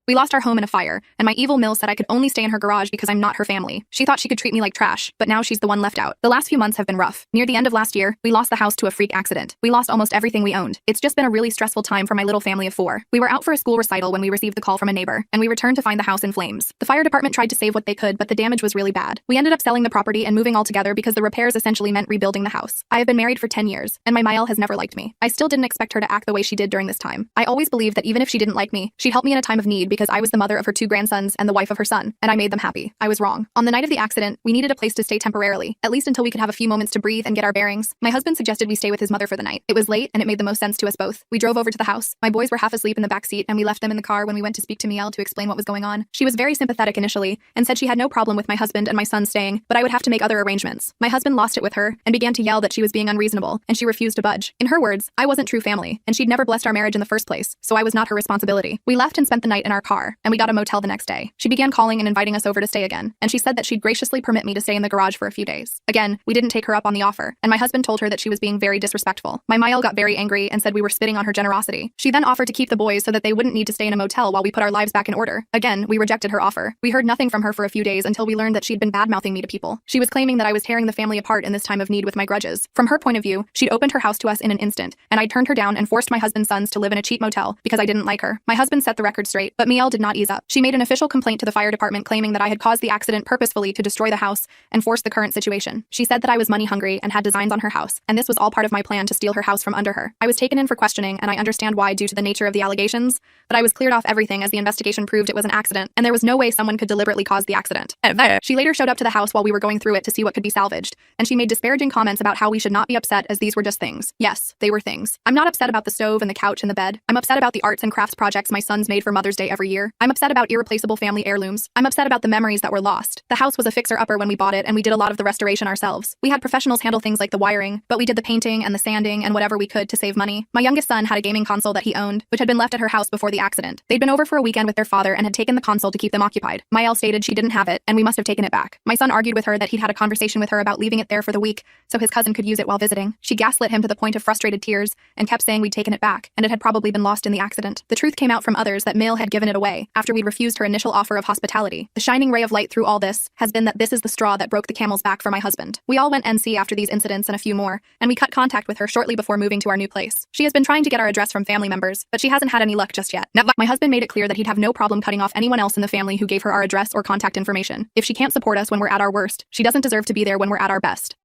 We lost our home in a fire, and my evil Mill said I could only stay in her garage because I'm not her family. She thought she could treat me like trash, but now she's the one left out. The last few months have been rough. Near the end of last year, we lost the house to a freak accident. We lost almost everything we owned. It's just been a really stressful time for my little family of 4. We were out for a school recital when we received the call from a neighbor, and we returned to find the house in flames. The fire department tried to save what they could, but the damage was really bad. We ended up selling the property and moving altogether because the repairs essentially meant rebuilding the house. I have been married for 10 years, and my Mael has never liked me. I still didn't expect her to act the way she did during this time. I always believed that even if she didn't like me, she'd help me in a time of need because I was the mother of her 2 grandsons and the wife of her son, and I made them happy. I was wrong. On the night of the accident, we needed a place to stay temporarily, at least until we could have a few moments to breathe and get our bearings. My husband suggested we stay with his mother for the night. It was late, and it made the most sense to us both. We drove over to the house. My boys were half asleep in the back seat, and we left them in the car when we went to speak to Miel to explain what was going on. She was very sympathetic initially, and said she had no problem with my husband and my son staying, but I would have to make other arrangements. My husband lost it with her, and began to yell that she was being unreasonable, and she refused to budge. In her words, I wasn't true family, and she'd never blessed our marriage in the first place, so I was not her responsibility. We left and spent the night in our car, and we got a motel the next day. She began calling and inviting us over to stay again, and she said that she'd graciously permit me to stay in the garage for a few days. Again, we didn't take her up on the offer, and my husband told her that she was being very disrespectful. My Mael got very angry and said we were spitting on her generosity. She then offered to keep the boys so that they wouldn't need to stay in a motel while we put our lives back in order. Again, we rejected her offer. We heard nothing from her for a few days until we learned that she'd been bad-mouthing me to people. She was claiming that I was tearing the family apart in this time of need with my grudges. From her point of view, she'd opened her house to us in an instant, and I turned her down and forced my husband's sons to live in a cheap motel because I didn't like her. My husband set the record straight, but Miel did not ease up. She made an official complaint to the fire department claiming that I had caused the accident purposefully to destroy the house and force the current situation. She said that I was money hungry and had designs on her house, and this was all part of my plan to steal her house from under her. I was taken in for questioning, and I understand why due to the nature of the allegations, but I was cleared off everything as the investigation proved it was an accident, and there was no way someone could deliberately cause the accident. She later showed up to the house while we were going through it to see what could be salvaged, and she made disparaging comments about how we should not be upset as these were just things. Yes, they were things. I'm not upset about the stove and the couch and the bed. I'm upset about the arts and crafts projects my sons made for Mother's Day every year. I'm upset about irreplaceable family heirlooms. I'm upset about the memories that were lost. The house was a fixer-upper when we bought it, and we did a lot of the restoration ourselves. We had professionals handle things like the wiring, but we did the painting and the sanding and whatever we could to save money. My youngest son had a gaming console that he owned, which had been left at her house before the accident. They'd been over for a weekend with their father and had taken the console to keep them occupied. Mael stated she didn't have it, and we must have taken it back. My son argued with her that he'd had a conversation with her about leaving it there for the week so his cousin could use it while visiting. She gaslit him to the point of frustrated tears and kept saying we'd taken it back, and it had probably been lost in the accident. The truth came out from others that Miel had given it away after we'd refused her initial offer of hospitality. The shining ray of light through all this has been that this is the straw that broke the camel's back for my husband. We all went NC after these incidents and a few more, and we cut contact with her shortly before moving to our new place. She has been trying to get our address from family members, but she hasn't had any luck just yet. My husband made it clear that he'd have no problem cutting off anyone else in the family who gave her our address or contact information. If she can't support us when we're at our worst, she doesn't deserve to be there when we're at our best.